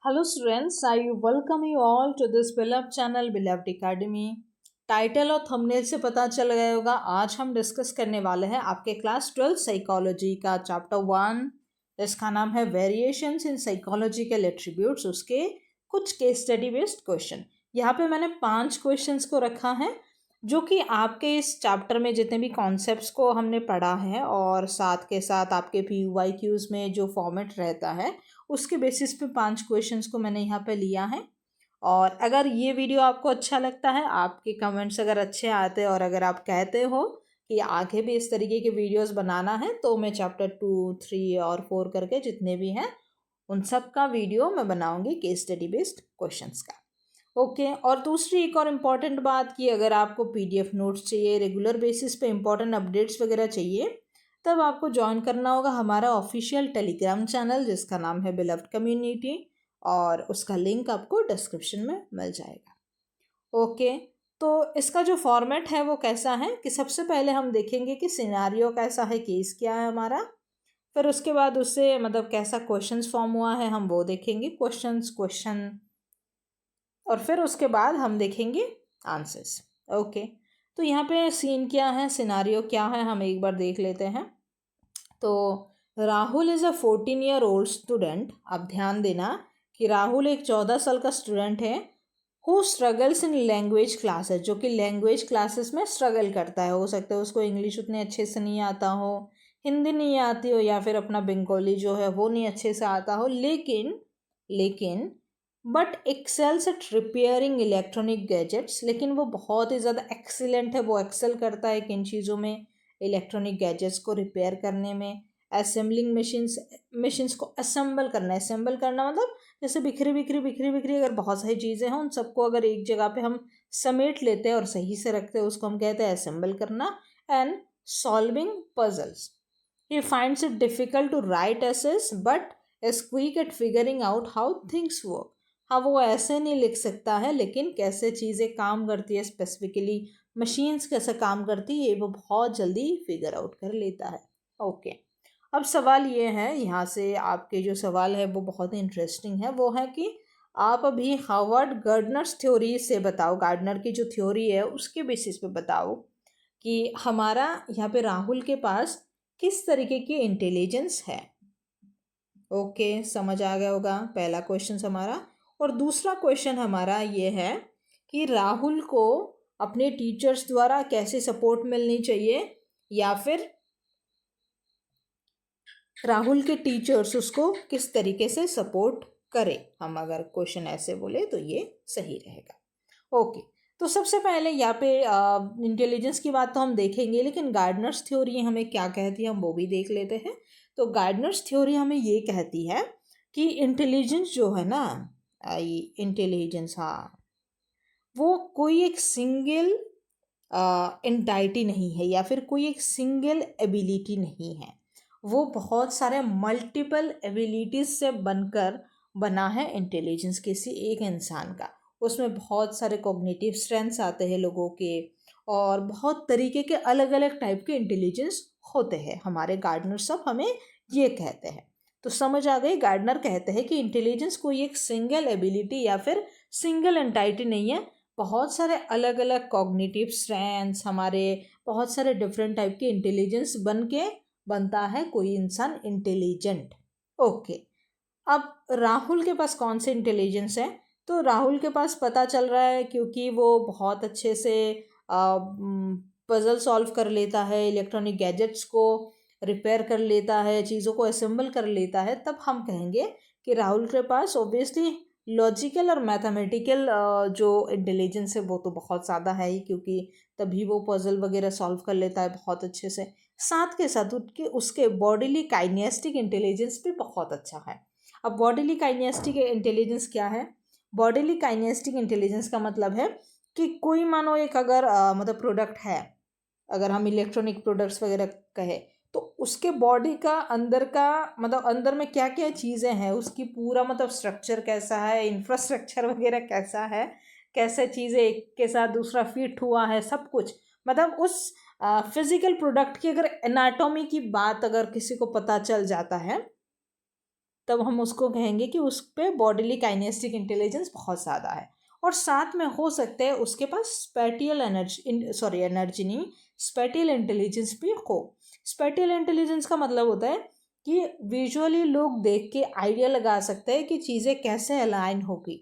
Hello students, I welcome you all to this beloved channel Beloved Academy। Title और thumbnail से पता चल गया होगा, आज हम डिस्कस करने वाले हैं आपके क्लास 12 साइकोलॉजी का चैप्टर 1। इसका नाम है वेरिएशंस इन साइकोलॉजिकल एट्रीब्यूट्स। उसके कुछ केस स्टडी बेस्ड क्वेश्चन। यहाँ पे मैंने 5 क्वेश्चंस को रखा है जो कि आपके इस चैप्टर में जितने भी कॉन्सेप्ट्स को हमने पढ़ा है और साथ के साथ आपके PYQs में जो फॉर्मेट रहता है उसके बेसिस पे 5 क्वेश्चंस को मैंने यहाँ पे लिया है। और अगर ये वीडियो आपको अच्छा लगता है, आपके कमेंट्स अगर अच्छे आते हैं और अगर आप कहते हो कि आगे भी इस तरीके के वीडियोस बनाना है तो मैं चैप्टर 2, 3 और 4 करके जितने भी हैं उन सब का वीडियो मैं बनाऊंगी केस स्टडी बेस्ड क्वेश्चंस का। ओके। और दूसरी एक और इम्पॉर्टेंट बात कि अगर आपको PDF नोट्स चाहिए, रेगुलर बेसिस पे इम्पॉर्टेंट अपडेट्स वगैरह चाहिए, तब आपको ज्वाइन करना होगा हमारा ऑफिशियल टेलीग्राम चैनल जिसका नाम है बिलव्ड कम्युनिटी, और उसका लिंक आपको डिस्क्रिप्शन में मिल जाएगा। ओके। तो इसका जो फॉर्मेट है वो कैसा है कि सबसे पहले हम देखेंगे कि सिनारियो कैसा है, केस क्या है हमारा, फिर उसके बाद उससे मतलब कैसा क्वेश्चंस फॉर्म हुआ है हम वो देखेंगे, क्वेश्चन, और फिर उसके बाद हम देखेंगे आंसर्स। ओके। तो यहाँ पे सीन क्या है, सिनारियो क्या है, हम एक बार देख लेते हैं। तो Rahul is a 14-year-old student. अब ध्यान देना कि राहुल एक 14 साल का स्टूडेंट है who struggles in language classes, जो कि लैंग्वेज क्लासेस में स्ट्रगल करता है। हो सकता है उसको इंग्लिश उतने अच्छे से नहीं आता हो, हिंदी नहीं आती हो, या फिर अपना बंगाली जो है वो नहीं अच्छे से आता हो, लेकिन but excels at repairing electronic gadgets. लेकिन वो बहुत ही ज़्यादा एक्सीलेंट है, वो एक्सेल करता है किन चीज़ों में, इलेक्ट्रॉनिक गैजेट्स को रिपेयर करने में, असेंबलिंग मशीन्स को असेंबल करना। असेंबल करना मतलब जैसे बिखरी अगर बहुत सारी चीज़ें हैं उन सबको अगर एक जगह पे हम समेट लेते हैं और सही से रखते हैं उसको हम कहते हैं असेंबल करना। And solving puzzles. He finds it difficult to write essays but is quick at figuring out how things work. हाँ, वो ऐसे नहीं लिख सकता है, लेकिन कैसे चीज़ें काम करती है, स्पेसिफिकली मशीन्स कैसे काम करती है, वो बहुत जल्दी फिगर आउट कर लेता है। ओके। अब सवाल ये है, यहाँ से आपके जो सवाल है वो बहुत ही इंटरेस्टिंग है। वो है कि आप अभी हार्वर्ड गार्डनर्स थ्योरी से बताओ, गार्डनर की जो थ्योरी है उसके बेसिस पे बताओ कि हमारा यहाँ पे राहुल के पास किस तरीके की इंटेलिजेंस है। ओके, समझ आ गया होगा पहला क्वेश्चन हमारा। और दूसरा क्वेश्चन हमारा ये है कि राहुल को अपने टीचर्स द्वारा कैसे सपोर्ट मिलनी चाहिए, या फिर राहुल के टीचर्स उसको किस तरीके से सपोर्ट करें। हम अगर क्वेश्चन ऐसे बोले तो ये सही रहेगा। ओके। तो सबसे पहले यहाँ पे इंटेलिजेंस की बात तो हम देखेंगे, लेकिन गार्डनर्स थ्योरी हमें क्या कहती है हम वो भी देख लेते हैं। तो गार्डनर्स थ्योरी हमें ये कहती है कि इंटेलिजेंस जो है ना, इंटेलिजेंस, हाँ, वो कोई एक सिंगल एंटाइटी नहीं है या फिर कोई एक सिंगल एबिलिटी नहीं है। वो बहुत सारे मल्टीपल एबिलिटीज से बना है इंटेलिजेंस किसी एक इंसान का। उसमें बहुत सारे कॉग्निटिव स्ट्रेंथ्स आते हैं लोगों के, और बहुत तरीके के अलग अलग टाइप के इंटेलिजेंस होते हैं। हमारे गार्डनर सब हमें ये कहते हैं। तो समझ आ गई, गार्डनर कहते हैं कि इंटेलिजेंस कोई एक सिंगल एबिलिटी या फिर सिंगल एंटाइटी नहीं है, बहुत सारे अलग अलग कॉग्निटिव स्ट्रेंथ्स, हमारे बहुत सारे डिफरेंट टाइप के इंटेलिजेंस बनता है कोई इंसान इंटेलिजेंट। ओके। अब राहुल के पास कौन से इंटेलिजेंस है, तो राहुल के पास पता चल रहा है क्योंकि वो बहुत अच्छे से पजल सॉल्व कर लेता है, इलेक्ट्रॉनिक गैजेट्स को रिपेयर कर लेता है, चीज़ों को असेंबल कर लेता है, तब हम कहेंगे कि राहुल के पास ऑब्वियसली लॉजिकल और मैथमेटिकल जो इंटेलिजेंस है वो तो बहुत ज़्यादा है ही, क्योंकि तभी वो पजल वगैरह सॉल्व कर लेता है बहुत अच्छे से। साथ के साथ उसके बॉडीली काइनेस्टिक इंटेलिजेंस भी बहुत अच्छा है। अब बॉडीली काइनेस्टिक इंटेलिजेंस क्या है? बॉडीली काइनेस्टिक इंटेलिजेंस का मतलब है कि कोई मानो एक अगर मतलब प्रोडक्ट है, अगर हम इलेक्ट्रॉनिक प्रोडक्ट्स वगैरह कहे, तो उसके बॉडी का अंदर में क्या क्या चीज़ें हैं, उसकी पूरा मतलब स्ट्रक्चर कैसा है, इंफ्रास्ट्रक्चर वगैरह कैसा है, कैसे चीज़ें एक के साथ दूसरा फिट हुआ है, सब कुछ मतलब उस फिजिकल प्रोडक्ट की अगर एनाटॉमी की बात अगर किसी को पता चल जाता है तब हम उसको कहेंगे कि उस पर बॉडीली काइनेस्टिक इंटेलिजेंस बहुत ज़्यादा है। और साथ में हो सकता है उसके पास स्पेटियल एनर्जी नहीं, स्पेटियल इंटेलिजेंस भी हो। स्पेटियल इंटेलिजेंस का मतलब होता है कि विजुअली लोग देख के आइडिया लगा सकते हैं कि चीज़ें कैसे अलाइन होगी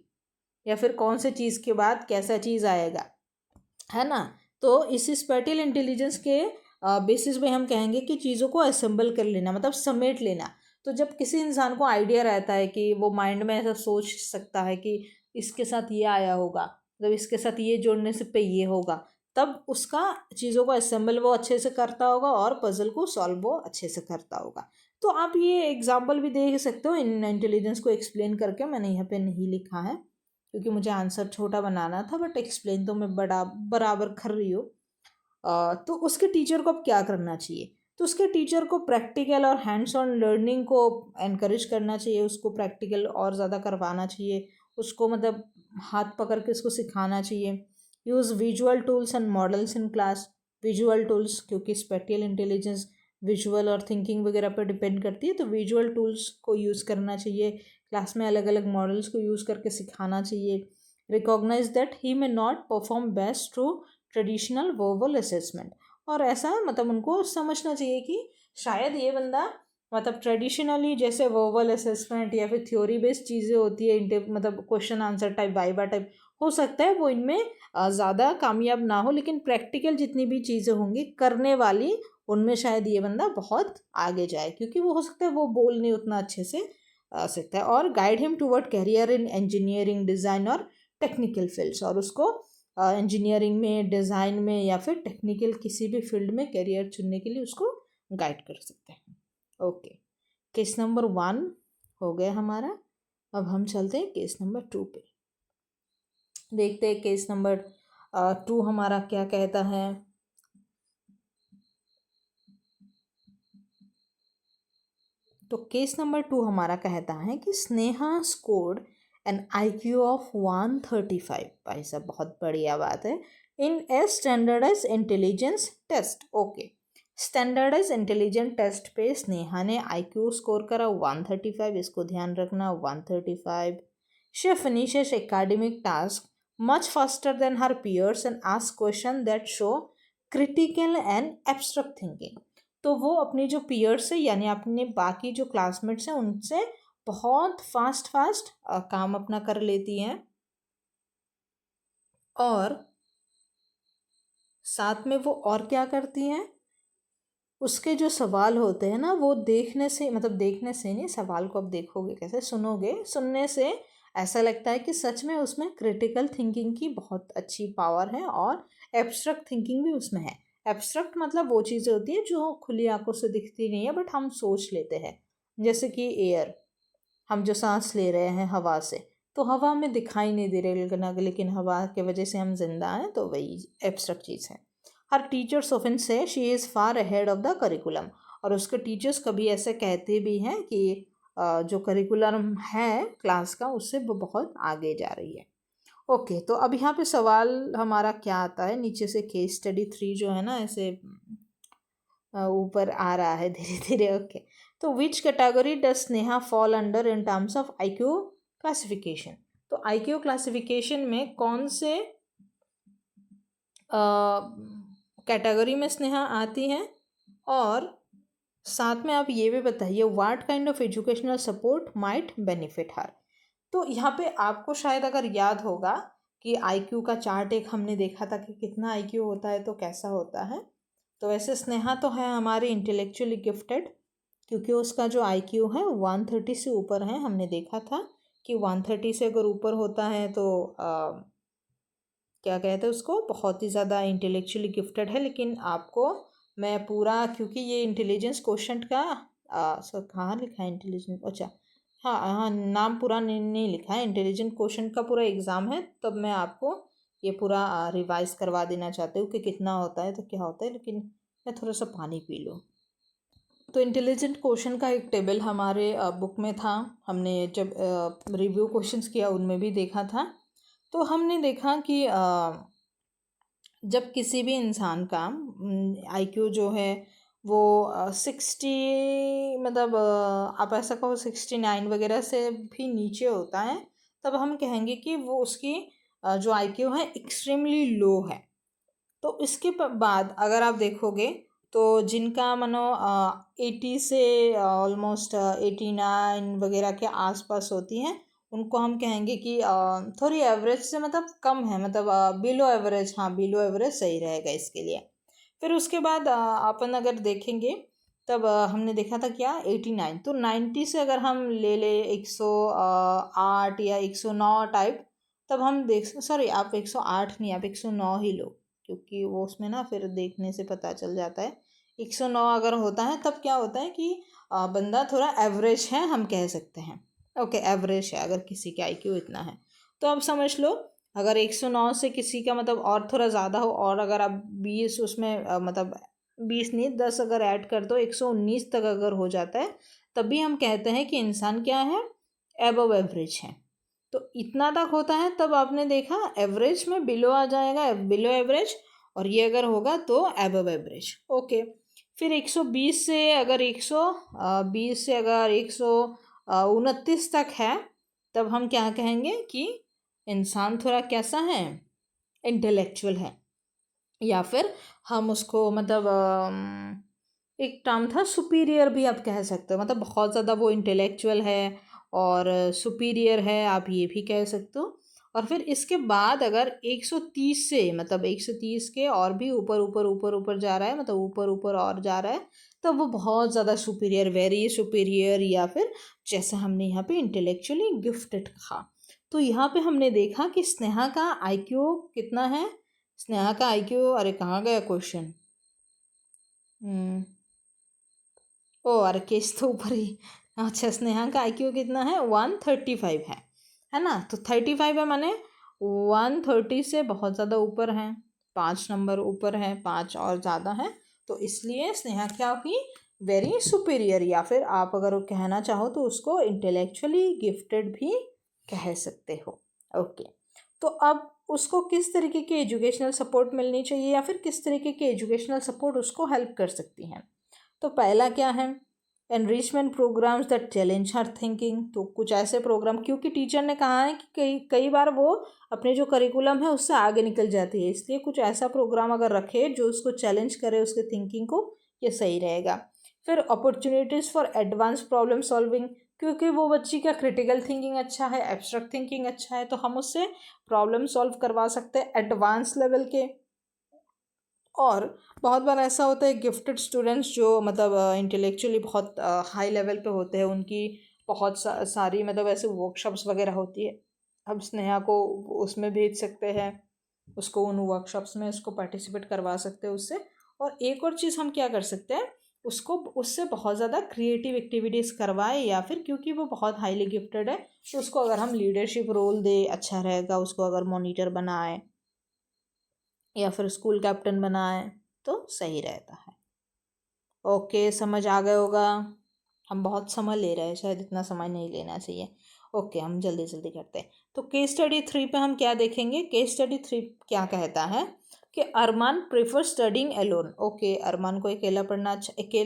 या फिर कौन से चीज़ के बाद कैसा चीज़ आएगा, है ना। तो इस स्पेटियल इंटेलिजेंस के बेसिस पे हम कहेंगे कि चीज़ों को असेंबल कर लेना, मतलब समेट लेना। तो जब किसी इंसान को आइडिया रहता है कि वो माइंड में ऐसा सोच सकता है कि इसके साथ ये आया होगा, मतलब इसके साथ ये जोड़ने से पे ये होगा, तब उसका चीज़ों को असेंबल वो अच्छे से करता होगा और पजल को सॉल्व वो अच्छे से करता होगा। तो आप ये एग्जाम्पल भी देख सकते हो इन इंटेलिजेंस को एक्सप्लेन करके। मैंने यहाँ पे नहीं लिखा है क्योंकि मुझे आंसर छोटा बनाना था, बट एक्सप्लेन तो मैं बड़ा बराबर कर रही हूँ। तो उसके टीचर को अब क्या करना चाहिए, तो उसके टीचर को प्रैक्टिकल और हैंड्स ऑन लर्निंग को एनकरेज करना चाहिए, उसको प्रैक्टिकल और ज़्यादा करवाना चाहिए, उसको मतलब हाथ पकड़ के उसको सिखाना चाहिए। Use visual tools and models in class. Visual tools, क्योंकि स्पेटियल इंटेलिजेंस विजुअल और थिंकिंग वगैरह पर डिपेंड करती है, तो विजुअल टूल्स को यूज़ करना चाहिए। क्लास में अलग अलग मॉडल्स को यूज़ करके सिखाना चाहिए। Recognize that he may not perform best through traditional verbal assessment. और ऐसा मतलब उनको समझना चाहिए कि शायद ये बंदा मतलब ट्रेडिशनली जैसे वर्बल असेसमेंट या फिर थ्योरी बेस्ड चीज़ें होती है, मतलब question answer type, viva type, हो सकता है वो इनमें ज़्यादा कामयाब ना हो, लेकिन प्रैक्टिकल जितनी भी चीज़ें होंगी करने वाली, उनमें शायद ये बंदा बहुत आगे जाए, क्योंकि वो हो सकता है वो बोल नहीं उतना अच्छे से आ सकता है। और guide him toward career in engineering, design और टेक्निकल फील्ड्स। और उसको इंजीनियरिंग में, डिज़ाइन में या फिर टेक्निकल किसी भी फील्ड में करियर चुनने के लिए उसको गाइड कर सकते हैं। ओके, केस नंबर 1 हो गया हमारा। अब हम चलते हैं केस नंबर 2 पे। देखते हैं केस नंबर 2 हमारा क्या कहता है। तो केस नंबर 2 हमारा कहता है कि Sneha scored an IQ of 135। भाई साहब बहुत बढ़िया बात है। In a standardized intelligence test. Okay, standardized intelligence test पे स्नेहा ने IQ स्कोर करा 135, इसको ध्यान रखना 135। She finishes academic task much faster than her peers and ask question that show critical and abstract thinking. तो वो अपनी जो पीयर्स है यानी अपने बाकी जो क्लासमेट्स हैं उनसे बहुत फास्ट काम अपना कर लेती हैं, और साथ में वो और क्या करती हैं, उसके जो सवाल होते हैं ना वो देखने से, मतलब देखने से नहीं, सवाल को अब देखोगे कैसे, सुनोगे, सुनने से ऐसा लगता है कि सच में उसमें क्रिटिकल थिंकिंग की बहुत अच्छी पावर है और एब्स्ट्रैक्ट थिंकिंग भी उसमें है। एब्स्ट्रैक्ट मतलब वो चीज़ें होती है जो खुली आंखों से दिखती नहीं है बट हम सोच लेते हैं, जैसे कि एयर, हम जो सांस ले रहे हैं हवा से, तो हवा में दिखाई नहीं दे रही लेकिन हवा के वजह से हम जिंदा हैं, तो वही एब्स्ट्रैक्ट चीज़ है। हर टीचर्स ऑफन से she is far ahead of the curriculum. और उसके टीचर्स कभी ऐसे कहते भी हैं कि जो करिकुलम है क्लास का उससे वो बहुत आगे जा रही है। ओके, तो अब यहाँ पे सवाल हमारा क्या आता है, नीचे से केस स्टडी 3 जो है ना ऐसे ऊपर आ रहा है धीरे धीरे। ओके, तो which category does Sneha fall under in terms of IQ classification. तो IQ क्लासिफिकेशन में कौन से कैटेगरी में स्नेहा आती हैं, और साथ में आप ये भी बताइए what kind of educational support might benefit her. तो यहाँ पे आपको शायद अगर याद होगा कि IQ का चार्ट एक हमने देखा था कि कितना IQ होता है तो कैसा होता है। तो वैसे स्नेहा तो है हमारी इंटेलेक्चुअली गिफ्टेड, क्योंकि उसका जो IQ है 130 से ऊपर है। हमने देखा था कि 130 से अगर ऊपर होता है तो क्या कहते हैं उसको, बहुत ही ज़्यादा इंटेलेक्चुअली गिफ्टेड है। लेकिन आपको मैं पूरा, क्योंकि ये इंटेलिजेंस क्वोशंट का कहाँ लिखा है इंटेलिजेंस, अच्छा हाँ हाँ, नाम पूरा नहीं लिखा है, इंटेलिजेंट क्वोशंट का पूरा एग्ज़ाम है, तब मैं आपको ये पूरा रिवाइज करवा देना चाहती हूँ कि कितना होता है तो क्या होता है। लेकिन मैं थोड़ा सा पानी पी लूँ। तो इंटेलिजेंट क्वेश्चन का एक टेबल हमारे बुक में था, हमने जब रिव्यू क्वेश्चंस किया उनमें भी देखा था। तो हमने देखा कि जब किसी भी इंसान का IQ जो है वो 60 मतलब आप ऐसा कहो 69 वगैरह से भी नीचे होता है, तब हम कहेंगे कि वो उसकी जो आईक्यू है एक्सट्रीमली लो है। तो इसके बाद अगर आप देखोगे तो जिनका मानो 80 से ऑलमोस्ट 89 वगैरह के आसपास होती हैं, उनको हम कहेंगे कि थोड़ी एवरेज से मतलब कम है, मतलब बिलो एवरेज, हाँ बिलो एवरेज सही रहेगा इसके लिए। फिर उसके बाद अपन अगर देखेंगे तब हमने देखा था क्या 89, तो 90 से अगर हम ले 108 या 109 टाइप, तब हम देख, सॉरी आप 108 नहीं, आप 109 ही लो, क्योंकि वो उसमें ना फिर देखने से पता चल जाता है। 109 अगर होता है तब क्या होता है कि बंदा थोड़ा एवरेज है, हम कह सकते हैं। ओके, एवरेज है अगर किसी का आईक्यू इतना है। तो अब समझ लो अगर 109 से किसी का मतलब और थोड़ा ज़्यादा हो, और अगर आप 20 उसमें मतलब 20 नहीं 10 अगर ऐड कर दो, 119 तक अगर हो जाता है, तभी हम कहते हैं कि इंसान क्या है, एबव एवरेज है। तो इतना तक होता है तब आपने देखा एवरेज में बिलो आ जाएगा, बिलो एवरेज, और ये अगर होगा तो एबव एवरेज। ओके, फिर 120 से अगर 120 से अगर 129 तक है, तब हम क्या कहेंगे कि इंसान थोड़ा कैसा है, इंटेलेक्चुअल है। या फिर हम उसको मतलब एक टर्म था सुपीरियर भी आप कह सकते हो, मतलब बहुत ज़्यादा वो इंटेलेक्चुअल है और सुपीरियर है, आप ये भी कह सकते हो। और फिर इसके बाद अगर 130 से मतलब 130 के और भी ऊपर ऊपर ऊपर ऊपर जा रहा है, मतलब ऊपर ऊपर और जा रहा है, तब वो बहुत ज़्यादा सुपीरियर, वेरी सुपीरियर, या फिर जैसे हमने यहाँ पे इंटेलेक्चुअली गिफ्टेड कहा। तो यहाँ पे हमने देखा कि स्नेहा का आईक्यू कितना है। स्नेहा का आईक्यू, अरे कहाँ गया क्वेश्चन, ओ अरे केस तो ऊपर ही। अच्छा, स्नेहा का आईक्यू कितना है, 135 है ना। तो 35 है माने 130 से बहुत ज़्यादा ऊपर है, 5 नंबर ऊपर है, 5 और ज़्यादा है। तो इसलिए स्नेहा क्या हुई, वेरी सुपीरियर, या फिर आप अगर कहना चाहो तो उसको इंटेलेक्चुअली गिफ्टेड भी कह सकते हो। ओके, तो अब उसको किस तरीके की एजुकेशनल सपोर्ट मिलनी चाहिए, या फिर किस तरीके की एजुकेशनल सपोर्ट उसको हेल्प कर सकती हैं। तो पहला क्या है, enrichment programmes that challenge her thinking. तो कुछ ऐसे प्रोग्राम, क्योंकि टीचर ने कहा है कि कई कई बार वो अपने जो करिकुलम है उससे आगे निकल जाती है, इसलिए कुछ ऐसा प्रोग्राम अगर रखे जो उसको चैलेंज करे उसके थिंकिंग को, ये सही रहेगा। फिर opportunities for advance problem solving, क्योंकि वो बच्ची का क्रिटिकल थिंकिंग अच्छा है, एब्स्ट्रैक्ट थिंकिंग अच्छा है, तो हम उससे प्रॉब्लम सॉल्व करवा सकते हैं एडवांस लेवल के। और बहुत बार ऐसा होता है गिफ्टेड स्टूडेंट्स जो मतलब इंटेलेक्चुअली बहुत हाई लेवल पे होते हैं, उनकी बहुत सारी मतलब ऐसे वर्कशॉप्स वगैरह होती है, हम स्नेहा को उसमें भेज सकते हैं, उसको उन वर्कशॉप्स में उसको पार्टिसिपेट करवा सकते हैं उससे। और एक और चीज़ हम क्या कर सकते हैं, उसको उससे बहुत ज़्यादा क्रिएटिव एक्टिविटीज़ करवाए, या फिर क्योंकि वो बहुत हाईली गिफ्टेड है तो उसको अगर हम लीडरशिप रोल दे अच्छा रहेगा, उसको अगर मॉनिटर बनाए या फिर स्कूल कैप्टन बनाए तो सही रहता है। ओके, समझ आ गया होगा। हम बहुत समय ले रहे हैं, शायद इतना समय नहीं लेना चाहिए। ओके, हम जल्दी जल्दी करते हैं। तो केस स्टडी 3 पे हम क्या देखेंगे, केस स्टडी 3 क्या कहता है कि अरमान प्रेफर स्टडिंग एलोन। ओके, अरमान को अकेले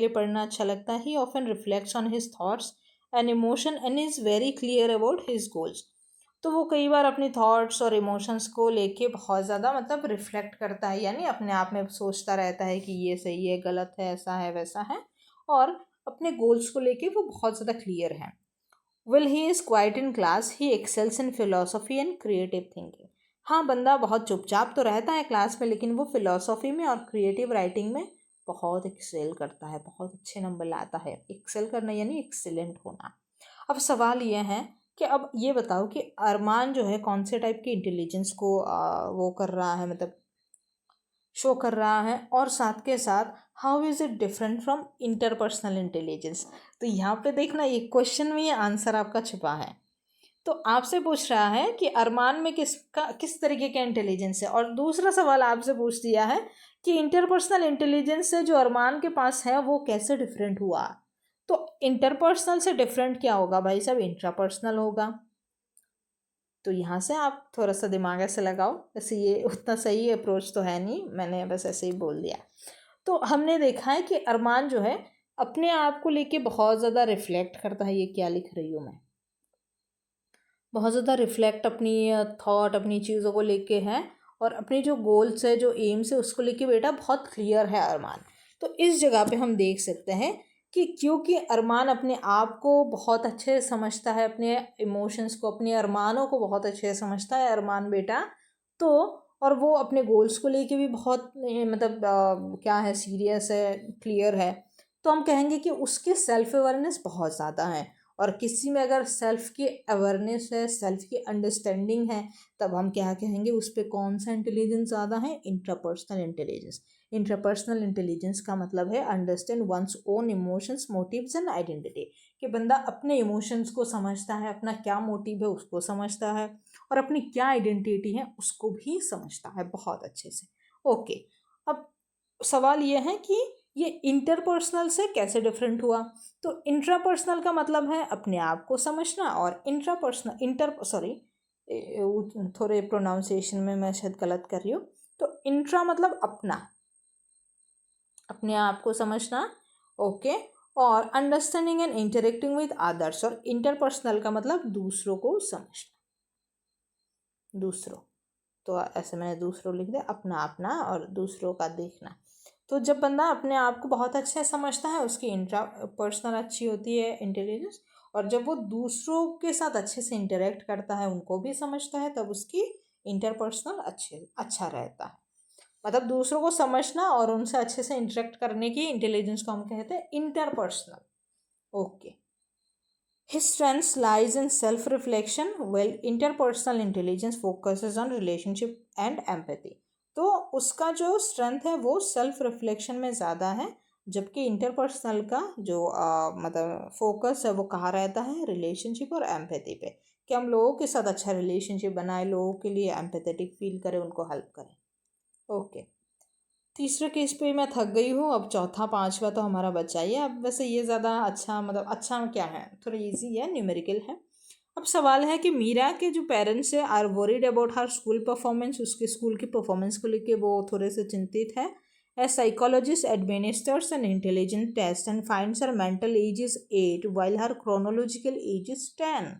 पढ़ना अच्छा लगता है। ही often reflects on his thoughts and emotion and is very clear about his goals. तो वो कई बार अपनी थॉट्स और इमोशंस को लेके बहुत ज़्यादा मतलब रिफ्लेक्ट करता है, यानी अपने आप में सोचता रहता है कि ये सही है, गलत है, ऐसा है, वैसा है, और अपने गोल्स को लेके वो बहुत ज़्यादा क्लियर है। Will he is quite in class, he excels in philosophy and creative thinking. हाँ, बंदा बहुत चुपचाप तो रहता है क्लास में, लेकिन वो फिलोसफी में और क्रिएटिव राइटिंग में बहुत एक्सेल करता है, बहुत अच्छे नंबर लाता है। एक्सेल करना यानी एक्सीलेंट होना। अब सवाल ये है कि अब ये बताओ कि अरमान जो है कौन से टाइप की इंटेलिजेंस को वो कर रहा है, मतलब शो कर रहा है, और साथ के साथ how is it different from interpersonal intelligence. तो यहाँ पे देखना, ये क्वेश्चन में ये आंसर आपका छुपा है। तो आपसे पूछ रहा है कि अरमान में किस तरीके का इंटेलिजेंस है, और दूसरा सवाल आपसे पूछ दिया है कि इंटरपर्सनल इंटेलिजेंस से जो अरमान के पास है वो कैसे डिफरेंट हुआ। तो इंटरपर्सनल से डिफरेंट क्या होगा भाई साहब, इंट्रापर्सनल होगा। तो यहाँ से आप थोड़ा सा दिमाग ऐसे लगाओ, ऐसे ये उतना सही अप्रोच तो है नहीं, मैंने बस ऐसे ही बोल दिया। तो हमने देखा है कि अरमान जो है अपने आप को लेके बहुत ज़्यादा रिफ्लेक्ट करता है। ये क्या लिख रही हूँ मैं, बहुत ज़्यादा रिफ्लेक्ट अपनी थॉट अपनी चीज़ों को लेके है, और अपनी जो गोल्स है जो एम्स है उसको लेके बेटा बहुत क्लियर है अरमान। तो इस जगह पे हम देख सकते हैं कि क्योंकि अरमान अपने आप को बहुत अच्छे से समझता है, अपने इमोशंस को अपने अरमानों को बहुत अच्छे से समझता है अरमान बेटा, तो और वो अपने गोल्स को लेके भी बहुत मतलब क्या है, सीरियस है, क्लियर है। तो हम कहेंगे कि उसके सेल्फ अवेयरनेस बहुत ज़्यादा है। और किसी में अगर सेल्फ की अवेयरनेस है, सेल्फ की अंडरस्टैंडिंग है, तब हम क्या कहेंगे, उस पर कौन सा इंटेलिजेंस ज़्यादा है, इंट्रापर्सनल इंटेलिजेंस। इंट्रापर्सनल इंटेलिजेंस का मतलब है understand one's own emotions, motives and identity, कि बंदा अपने इमोशंस को समझता है, अपना क्या मोटिव है उसको समझता है, और अपनी क्या आइडेंटिटी है उसको भी समझता है बहुत अच्छे से। ओके, अब सवाल ये है कि ये इंटरपर्सनल से कैसे डिफरेंट हुआ। तो इंट्रापर्सनल का मतलब है अपने आप को समझना, और इंट्रापर्सनल थोड़े प्रोनाउंसिएशन में मैं शायद गलत कर रही हूँ। तो इंट्रा मतलब अपना, अपने आप को समझना, ओके, और understanding and interacting with others, और इंटरपर्सनल का मतलब दूसरों को समझना, दूसरों। तो ऐसे मैंने दूसरों लिख दिया, अपना अपना और दूसरों का देखना। तो जब बंदा अपने आप को बहुत अच्छे से समझता है उसकी इंट्रा पर्सनल अच्छी होती है इंटेलिजेंस, और जब वो दूसरों के साथ अच्छे से इंटरेक्ट करता है, उनको भी समझता है, तब उसकी इंटरपर्सनल अच्छा रहता है। मतलब दूसरों को समझना और उनसे अच्छे से इंटरेक्ट करने की इंटेलिजेंस को हम कहते हैं interpersonal. Okay, his strength lies in self-reflection, while interpersonal intelligence focuses on relationship and empathy. तो उसका जो स्ट्रेंथ है वो सेल्फ रिफ्लेक्शन में ज़्यादा है, जबकि इंटरपर्सनल का जो मतलब फोकस है वो कहाँ रहता है, रिलेशनशिप और एम्पैथी पे, कि हम लोगों के साथ अच्छा रिलेशनशिप बनाए, लोगों के लिए एम्पैथेटिक फील करें, उनको हेल्प करें। ओके, तीसरे केस पे मैं थक गई हूँ, अब चौथा पांचवा तो हमारा बचा ही है। अब वैसे ये ज़्यादा अच्छा, मतलब अच्छा क्या है, थोड़ा इजी है, न्यूमेरिकल है। अब सवाल है कि मीरा के जो पेरेंट्स है are worried about her school performance, उसके स्कूल की परफॉर्मेंस को लेके वो थोड़े से चिंतित है। A psychologist administers an intelligent test and finds her mental age is 8 while her chronological age is 10।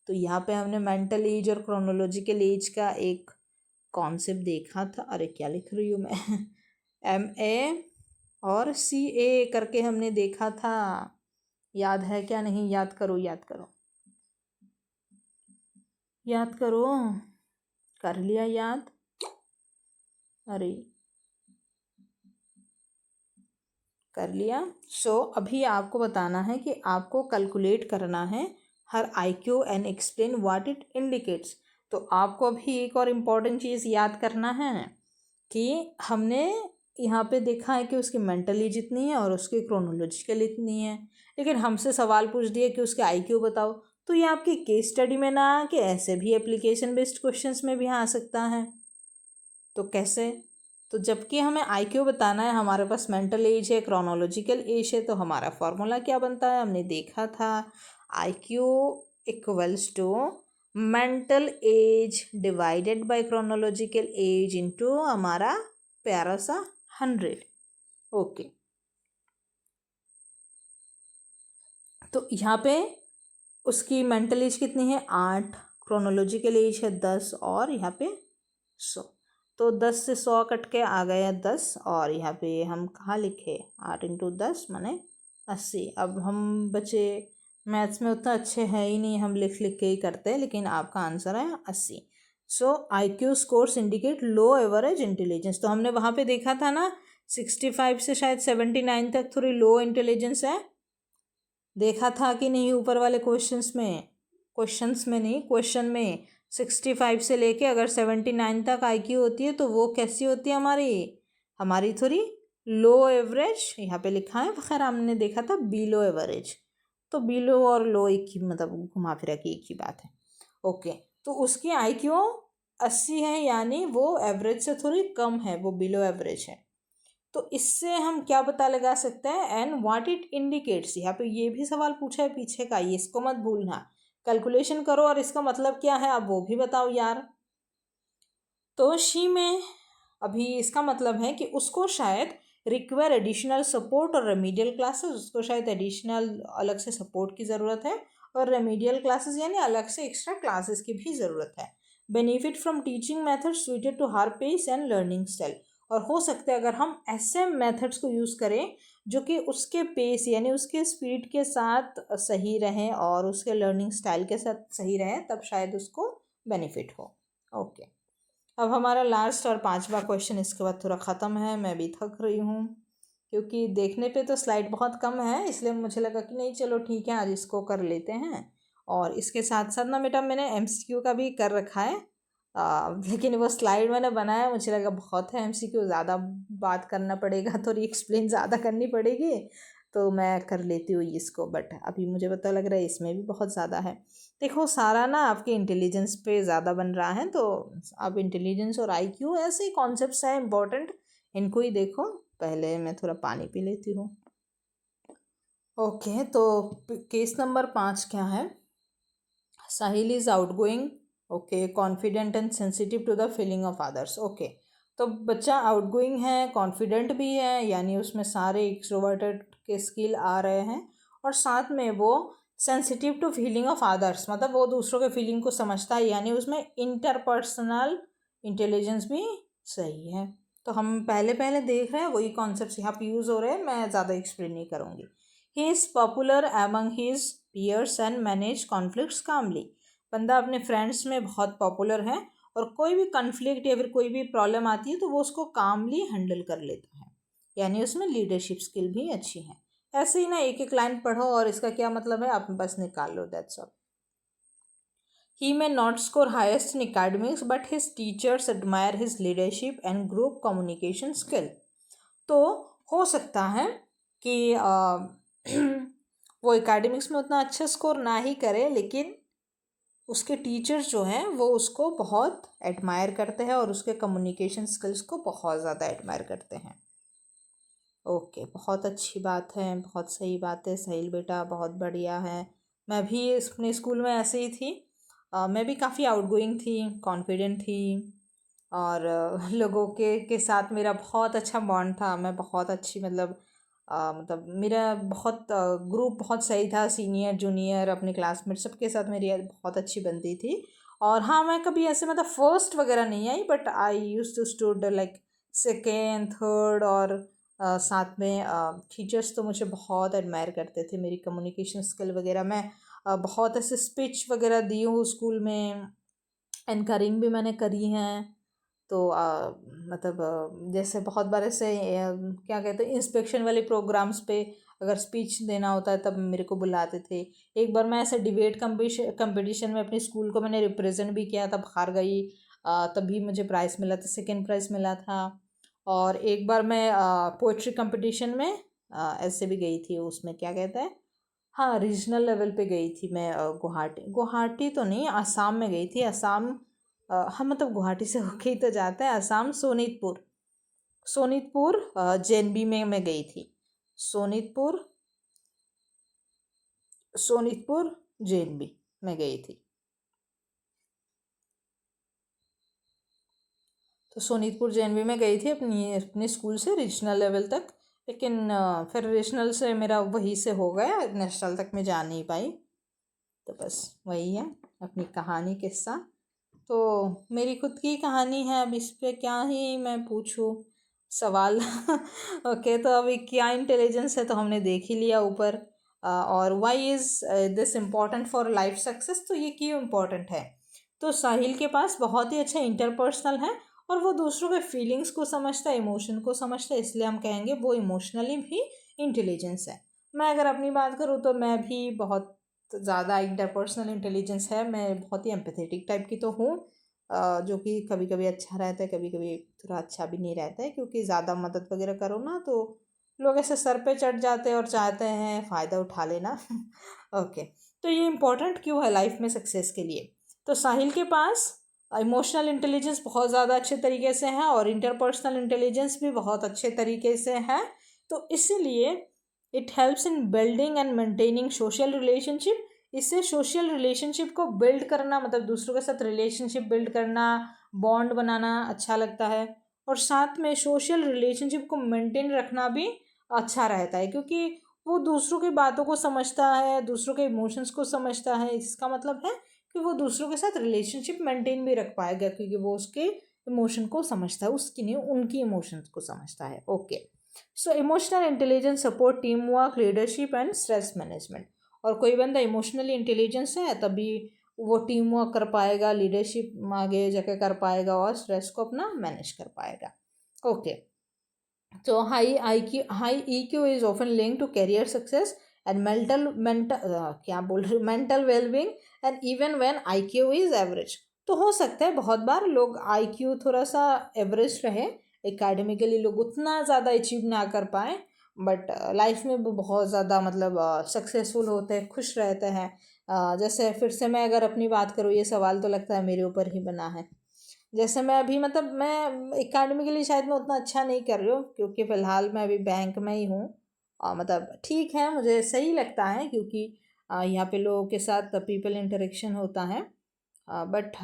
तो यहाँ पे हमने मेंटल एज और क्रोनोलॉजिकल एज का एक कॉन्सेप्ट देखा था। अरे क्या लिख रही हूँ मैं MA और CA करके हमने देखा था, याद है क्या नहीं, याद करो याद करो याद करो, कर लिया याद, अरे कर लिया। अभी आपको बताना है कि आपको कैलकुलेट करना है हर IQ and explain what it indicates. तो आपको अभी एक और इम्पॉर्टेंट चीज़ याद करना है कि हमने यहाँ पे देखा है कि उसकी मेंटल एज इतनी है और उसकी क्रोनोलॉजिकल इतनी है, लेकिन हमसे सवाल पूछ दिया कि उसके IQ बताओ। तो ये आपकी केस स्टडी में ना आके ऐसे भी एप्लीकेशन बेस्ड क्वेश्चंस में भी आ सकता है। तो कैसे, तो जबकि हमें IQ बताना है, हमारे पास मेंटल एज है, क्रोनोलॉजिकल एज है, तो हमारा फॉर्मूला क्या बनता है, हमने देखा था IQ equals to mental age divided by chronological age into हमारा प्यारा सा 100। ओके, तो यहाँ पे उसकी मेंटल एज कितनी है, 8, क्रोनोलॉजिकल एज है 10, और यहाँ पे 100। तो 10 से 100 कट के आ गया 10, और यहाँ पे हम कहाँ लिखे, 8 इंटू 10 माने 80। अब हम बच्चे मैथ्स में उतना अच्छे हैं ही नहीं, हम लिख लिख के ही करते हैं, लेकिन आपका आंसर है 80। IQ स्कोर्स इंडिकेट लो एवरेज इंटेलिजेंस। तो हमने वहाँ पे देखा था ना 65 से शायद 79 तक थोड़ी लो इंटेलिजेंस है, देखा था कि नहीं ऊपर वाले क्वेश्चन में 65 से लेके अगर 79 तक IQ होती है तो वो कैसी होती है, हमारी थोड़ी लो एवरेज, यहाँ पे लिखा है, खैर हमने देखा था बिलो एवरेज। तो बिलो और लो एक ही, मतलब घुमा फिरा की एक ही बात है। ओके, तो उसकी IQ 80 है, यानी वो एवरेज से थोड़ी कम है, वो बिलो एवरेज है। तो इससे हम क्या पता लगा सकते हैं, एंड व्हाट इट इंडिकेट्स। यहाँ पे ये भी सवाल पूछा है पीछे का, ये इसको मत भूलना, कैलकुलेशन करो और इसका मतलब क्या है अब वो भी बताओ यार। तो शी में अभी इसका मतलब है कि उसको शायद रिक्वायर एडिशनल सपोर्ट और रेमीडियल क्लासेस, उसको शायद एडिशनल अलग से सपोर्ट की ज़रूरत है और रेमीडियल क्लासेस यानी अलग से एक्स्ट्रा क्लासेस की भी ज़रूरत है। Benefit from teaching method suited to her pace and learning style, और हो सकता है अगर हम ऐसे मेथड्स को यूज़ करें जो कि उसके पेस यानी उसके स्पीड के साथ सही रहें और उसके लर्निंग स्टाइल के साथ सही रहें, तब शायद उसको बेनिफिट हो। ओके, अब हमारा लास्ट और 5वां क्वेश्चन, इसके बाद थोड़ा ख़त्म है। मैं भी थक रही हूँ क्योंकि देखने पे तो स्लाइड बहुत कम है, इसलिए मुझे लगा कि नहीं चलो ठीक है आज इसको कर लेते हैं। और इसके साथ साथ ना बेटा मैंने MCQ का भी कर रखा है, लेकिन वो स्लाइड मैंने बनाया, मुझे लगा बहुत है MCQ, ज़्यादा बात करना पड़ेगा, थोड़ी एक्सप्लेन ज़्यादा करनी पड़ेगी, तो मैं कर लेती हूँ इसको। बट अभी मुझे पता लग रहा है इसमें भी बहुत ज़्यादा है। देखो सारा ना आपके इंटेलिजेंस पे ज़्यादा बन रहा है, तो अब इंटेलिजेंस और IQ ऐसे ही कॉन्सेप्ट्स हैं इम्पोर्टेंट, इनको ही देखो। पहले मैं थोड़ा पानी पी लेती हूँ। ओके, तो केस नंबर 5 क्या है? Sahil is outgoing, okay, confident and sensitive to the feeling of others. Okay, तो बच्चा आउटगोइंग है, कॉन्फिडेंट भी है, यानी उसमें सारे एक्सट्रोवर्टेड के स्किल आ रहे हैं, और साथ में वो sensitive to feeling of others, मतलब वो दूसरों के फीलिंग को समझता है, यानी उसमें इंटरपर्सनल इंटेलिजेंस भी सही है। तो हम पहले पहले देख रहे हैं वही कॉन्सेप्ट्स यहाँ पे यूज़ हो रहे हैं, मैं ज़्यादा एक्सप्लेन नहीं करूँगी। He is popular among his peers and manage conflicts calmly, बंदा अपने फ्रेंड्स में बहुत पॉपुलर है और कोई भी कन्फ्लिक्ट या फिर कोई भी प्रॉब्लम आती है तो वो उसको कामली हैंडल कर लेता है, यानी उसमें लीडरशिप स्किल भी अच्छी है। ऐसे ही ना एक एक लाइन पढ़ो और इसका क्या मतलब है आप बस निकाल लो, that's all. He may not score highest in academics, but his teachers admire his leadership and group communication skill. तो हो सकता है कि वो एकेडमिक्स में उतना अच्छा स्कोर ना ही करे, लेकिन उसके टीचर्स जो हैं वो उसको बहुत एडमायर करते हैं और उसके कम्युनिकेशन स्किल्स को बहुत ज़्यादा एडमायर करते हैं। ओके, बहुत अच्छी बात है, बहुत सही बात है साहिल बेटा, बहुत बढ़िया है। मैं भी अपने स्कूल में ऐसे ही थी, मैं भी काफ़ी आउटगोइंग थी, कॉन्फिडेंट थी, और लोगों के साथ मेरा बहुत अच्छा बॉन्ड था। मैं बहुत अच्छी मतलब मेरा बहुत ग्रुप बहुत सही था, सीनियर जूनियर अपने क्लासमेट सबके साथ मेरी बहुत अच्छी बनती थी। और हाँ, मैं कभी ऐसे मतलब फर्स्ट वगैरह नहीं आई, but I use to stood like second third, और साथ में टीचर्स तो मुझे बहुत एडमायर करते थे, मेरी कम्युनिकेशन स्किल वगैरह। मैं बहुत ऐसे स्पीच वगैरह दी हूँ स्कूल में, एंकरिंग भी मैंने करी हैं। तो मतलब जैसे बहुत बार ऐसे क्या कहते हैं इंस्पेक्शन वाले प्रोग्राम्स पे अगर स्पीच देना होता है तब मेरे को बुलाते थे। एक बार मैं ऐसे डिबेट कंपटीशन में अपने स्कूल को मैंने रिप्रेजेंट भी किया, तब हार गई, तभी मुझे प्राइज़ मिला था, सेकंड प्राइज़ मिला था। और एक बार मैं पोइट्री कंपटीशन में ऐसे भी गई थी, उसमें क्या कहते हैं, हाँ रीजनल लेवल पे गई थी मैं, गुवाहाटी गुवाहाटी तो नहीं, आसाम में गई थी। आसाम हाँ मतलब गुवाहाटी से होके ही तो जाता है आसाम, सोनीतपुर, सोनीतपुर JNB में मैं गई थी, सोनीतपुर सोनीतपुर JNB में गई थी। तो सोनीतपुर JNB में गई थी अपने स्कूल से रीजनल लेवल तक, लेकिन फिर रीजनल से मेरा वहीं से हो गया, नेशनल तक मैं जा नहीं पाई। तो बस वही है अपनी कहानी किस्सा, तो मेरी खुद की कहानी है। अब इस पे क्या ही मैं पूछूं सवाल ओके, तो अभी क्या इंटेलिजेंस है तो हमने देख ही लिया ऊपर। और why is this important for life success, तो ये क्यों इम्पोर्टेंट है? तो साहिल के पास बहुत ही अच्छा इंटरपर्सनल है और वो दूसरों के फीलिंग्स को समझता है, इमोशन को समझता है, इसलिए हम कहेंगे वो इमोशनली भी इंटेलिजेंस है। मैं अगर अपनी बात करूँ तो मैं भी बहुत ज़्यादा इंटरपर्सनल इंटेलिजेंस है, मैं बहुत ही एम्पैथेटिक टाइप की तो हूँ, जो कि कभी कभी अच्छा रहता है, कभी कभी थोड़ा अच्छा भी नहीं रहता है, क्योंकि ज़्यादा मदद वगैरह करो ना तो लोग ऐसे सर पे चढ़ जाते हैं और चाहते हैं फ़ायदा उठा लेना ओके, तो ये इम्पोर्टेंट क्यों है लाइफ में सक्सेस के लिए? तो साहिल के पास इमोशनल इंटेलिजेंस बहुत ज़्यादा अच्छे तरीके से है और इंटरपर्सनल इंटेलिजेंस भी बहुत अच्छे तरीके से है, तो इसीलिए it helps in building and maintaining social relationship. इससे सोशल रिलेशनशिप को बिल्ड करना, मतलब दूसरों के साथ रिलेशनशिप बिल्ड करना, बॉन्ड बनाना अच्छा लगता है। और साथ में सोशल रिलेशनशिप को मेंटेन रखना भी अच्छा रहता है, क्योंकि वो दूसरों की बातों को समझता है, दूसरों के इमोशंस को समझता है। इसका मतलब है कि वो दूसरों के साथ रिलेशनशिप मेंटेन भी रख पाएगा, क्योंकि वो उसके इमोशन को समझता है, उसकी नहीं उनकी इमोशंस को समझता है। Okay, so emotional intelligence support team work, leadership and stress management. और कोई बंदा इमोशनली इंटेलिजेंस है तभी वो टीम वर्क कर पाएगा, लीडरशिप आगे जाके कर पाएगा और स्ट्रेस को अपना मैनेज कर पाएगा। Okay, so high EQ is often linked to career success and क्या बोल रही mental well-being and even when IQ is average। तो हो सकता है बहुत बार लोग IQ थोड़ा सा एवरेज रहे, एकेडमिकली लोग उतना ज़्यादा अचीव ना कर पाए, बट लाइफ में वो बहुत ज़्यादा मतलब सक्सेसफुल होते हैं, खुश रहते हैं। जैसे फिर से मैं अगर अपनी बात करूँ, ये सवाल तो लगता है मेरे ऊपर ही बना है। जैसे मैं अभी मतलब मैं एकेडमी के लिए शायद मैं उतना अच्छा नहीं कर रही हूँ, क्योंकि फ़िलहाल मैं अभी बैंक में ही हूँ। मतलब ठीक है, मुझे सही लगता है, क्योंकि यहाँ पे लोगों के साथ पीपल इंटरेक्शन होता है, बट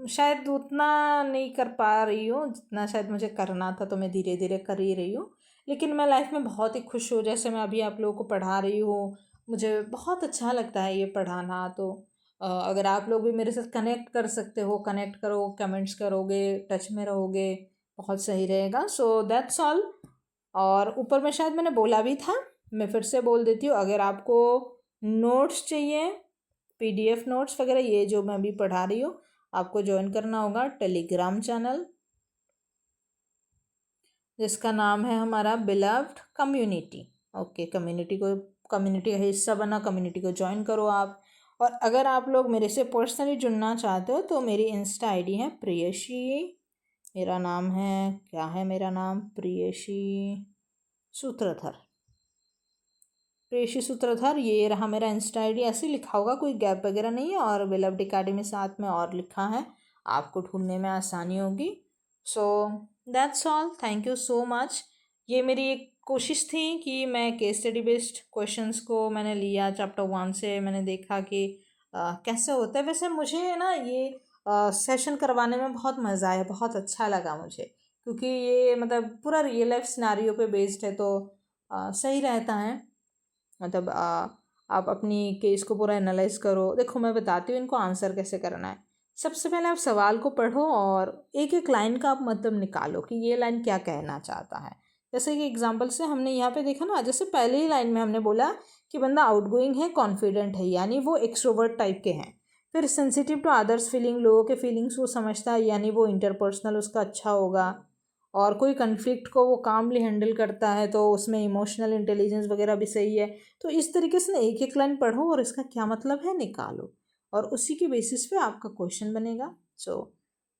शायद उतना नहीं कर पा रही हूँ जितना शायद मुझे करना था, तो मैं धीरे धीरे कर ही रही हूँ। लेकिन मैं लाइफ में बहुत ही खुश हूँ। जैसे मैं अभी आप लोगों को पढ़ा रही हूँ, मुझे बहुत अच्छा लगता है ये पढ़ाना। तो अगर आप लोग भी मेरे साथ कनेक्ट कर सकते हो, कनेक्ट करो, कमेंट्स करोगे, टच में रहोगे, बहुत सही रहेगा। So that's all. और ऊपर में शायद मैंने बोला भी था, मैं फिर से बोल देती हूँ, अगर आपको नोट्स चाहिए, PDF नोट्स वगैरह, ये जो मैं अभी पढ़ा रही हूँ, आपको ज्वाइन करना होगा टेलीग्राम चैनल, जिसका नाम है हमारा बिलव्ड कम्युनिटी। ओके, कम्युनिटी का हिस्सा बना, कम्युनिटी को ज्वाइन करो आप। और अगर आप लोग मेरे से पर्सनली जुड़ना चाहते हो तो मेरी इंस्टा ID है प्रियशी, मेरा नाम है, क्या है मेरा नाम, प्रियशी सूत्रधर। प्रियशी सूत्रधर, ये रहा मेरा इंस्टा ID। ऐसे लिखा होगा, कोई गैप वगैरह नहीं है, और बिलव्ड एकेडमी साथ में और लिखा है, आपको ढूंढने में आसानी होगी। So that's all, thank you so much. ये मेरी एक कोशिश थी कि मैं केस स्टडी बेस्ड क्वेश्चंस को मैंने लिया चैप्टर 1 से, मैंने देखा कि कैसे होता है। वैसे मुझे ना ये सेशन करवाने में बहुत मज़ा आया, बहुत अच्छा लगा मुझे, क्योंकि ये मतलब पूरा रियल लाइफ सिनारियो पे बेस्ड है, तो सही रहता है। मतलब आप अपनी केस को पूरा एनालाइज करो। देखो मैं बताती हूँ इनको आंसर कैसे करना है। सबसे पहले आप सवाल को पढ़ो और एक एक लाइन का आप मतलब निकालो कि ये लाइन क्या कहना चाहता है। जैसे कि एग्जांपल से हमने यहाँ पे देखा ना, जैसे पहले ही लाइन में हमने बोला कि बंदा आउटगोइंग है, कॉन्फिडेंट है, यानी वो एक्सट्रोवर्ट टाइप के हैं। फिर सेंसिटिव टू अदर्स फीलिंग, लोगों के फीलिंग्स वो समझता है, यानी वो इंटरपर्सनल उसका अच्छा होगा। और कोई कन्फ्लिक्ट को वो कामली हैंडल करता है, तो उसमें इमोशनल इंटेलिजेंस वगैरह भी सही है। तो इस तरीके से ना एक एक लाइन पढ़ो और इसका क्या मतलब है निकालो, और उसी की बेसिस पे आपका क्वेश्चन बनेगा। So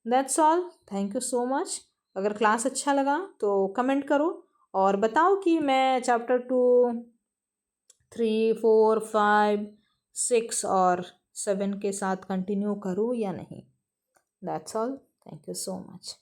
that's all, thank you so much. अगर क्लास अच्छा लगा तो कमेंट करो और बताओ कि मैं चैप्टर 2, 3, 4, 5, 6 और 7 के साथ कंटिन्यू करूँ या नहीं। That's all, thank you so much.